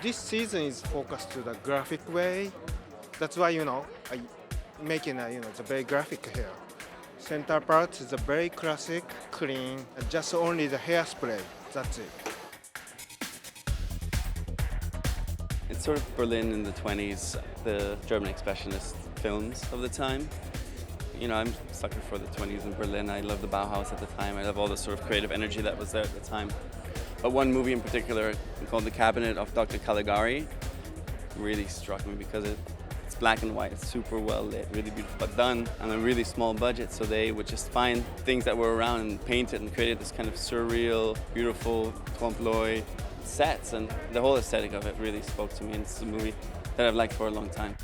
This season is focused to the graphic way. That's why, I making the very graphic hair. Center part is a very classic, clean, just only the hairspray. That's it. It's sort of Berlin in the 20s, the German expressionist films of the time. I'm a sucker for the 20s in Berlin. I love the Bauhaus at the time. I love all the sort of creative energy that was there at the time. But one movie in particular, called The Cabinet of Dr. Caligari, really struck me because it's black and white. It's super well lit, really beautiful, but done on a really small budget. So they would just find things that were around and paint it and created this kind of surreal, beautiful trompe-l'oeil sets. And the whole aesthetic of it really spoke to me. And it's a movie that I've liked for a long time.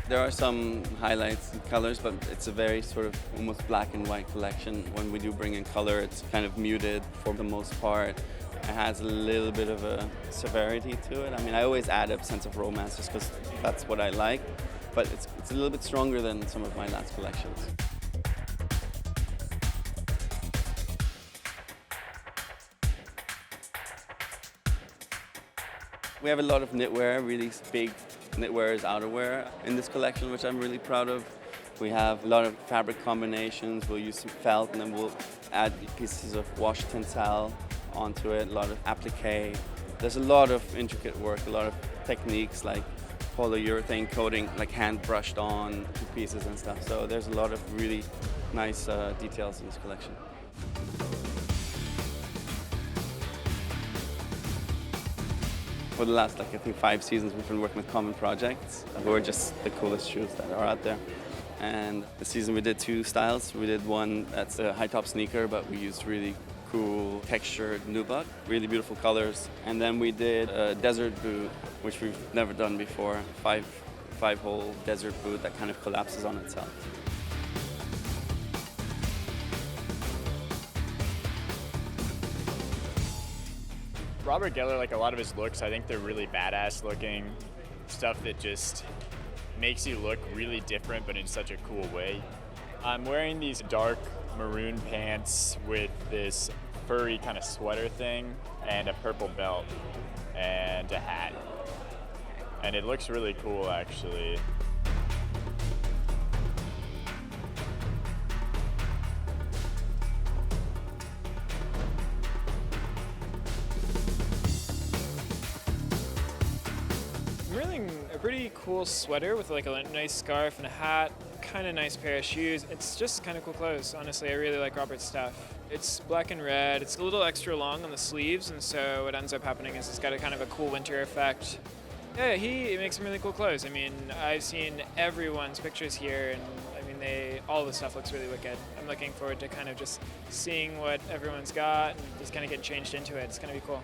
There are some highlights and colors, but it's a very sort of almost black and white collection. When we do bring in color, it's kind of muted for the most part. It has a little bit of a severity to it. I mean, I always add a sense of romance just because that's what I like, but it's a little bit stronger than some of my last collections. We have a lot of knitwear, really big knitwear is outerwear in this collection, which I'm really proud of. We have a lot of fabric combinations. We'll use some felt and then we'll add pieces of wash tensile onto it, a lot of applique. There's a lot of intricate work, a lot of techniques like polyurethane coating, like hand brushed on to pieces and stuff. So there's a lot of really nice details in this collection. For the last, I think 5 seasons, we've been working with common projects who are just the coolest shoes that are out there. And this season we did 2 styles. We did one that's a high top sneaker, but we used really cool textured nubuck, really beautiful colors. And then we did a desert boot, which we've never done before, 5-hole desert boot that kind of collapses on itself. Robert Geller, like a lot of his looks, I think they're really badass looking stuff that just makes you look really different, but in such a cool way. I'm wearing these dark maroon pants with this furry kind of sweater thing and a purple belt and a hat. And it looks really cool, actually. I'm wearing a pretty cool sweater with like a nice scarf and a hat, kind of nice pair of shoes. It's just kind of cool clothes, honestly. I really like Robert's stuff. It's black and red. It's a little extra long on the sleeves, and so what ends up happening is it's got a kind of a cool winter effect. Yeah, he makes some really cool clothes. I mean, I've seen everyone's pictures here, and I mean, all the stuff looks really wicked. I'm looking forward to kind of just seeing what everyone's got and just kind of get changed into it. It's gonna be cool.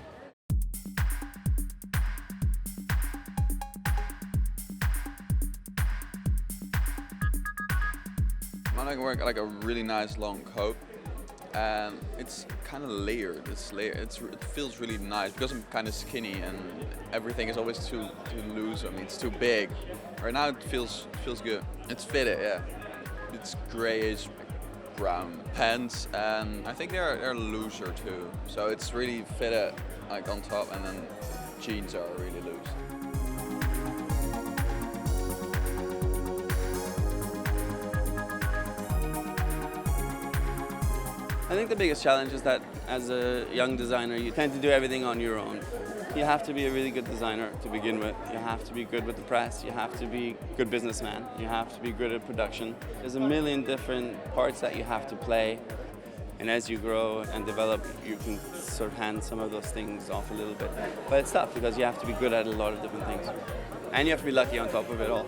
I wear like a really nice long coat, and it's kind of layered. It feels really nice because I'm kind of skinny and everything is always too loose. I mean, it's too big. Right now it feels good. It's fitted, yeah. It's grayish brown pants, and I think they're looser too. So it's really fitted like on top, and then jeans are really loose. I think the biggest challenge is that as a young designer, you tend to do everything on your own. You have to be a really good designer to begin with. You have to be good with the press. You have to be a good businessman. You have to be good at production. There's a million different parts that you have to play. And as you grow and develop, you can sort of hand some of those things off a little bit. But it's tough because you have to be good at a lot of different things. And you have to be lucky on top of it all.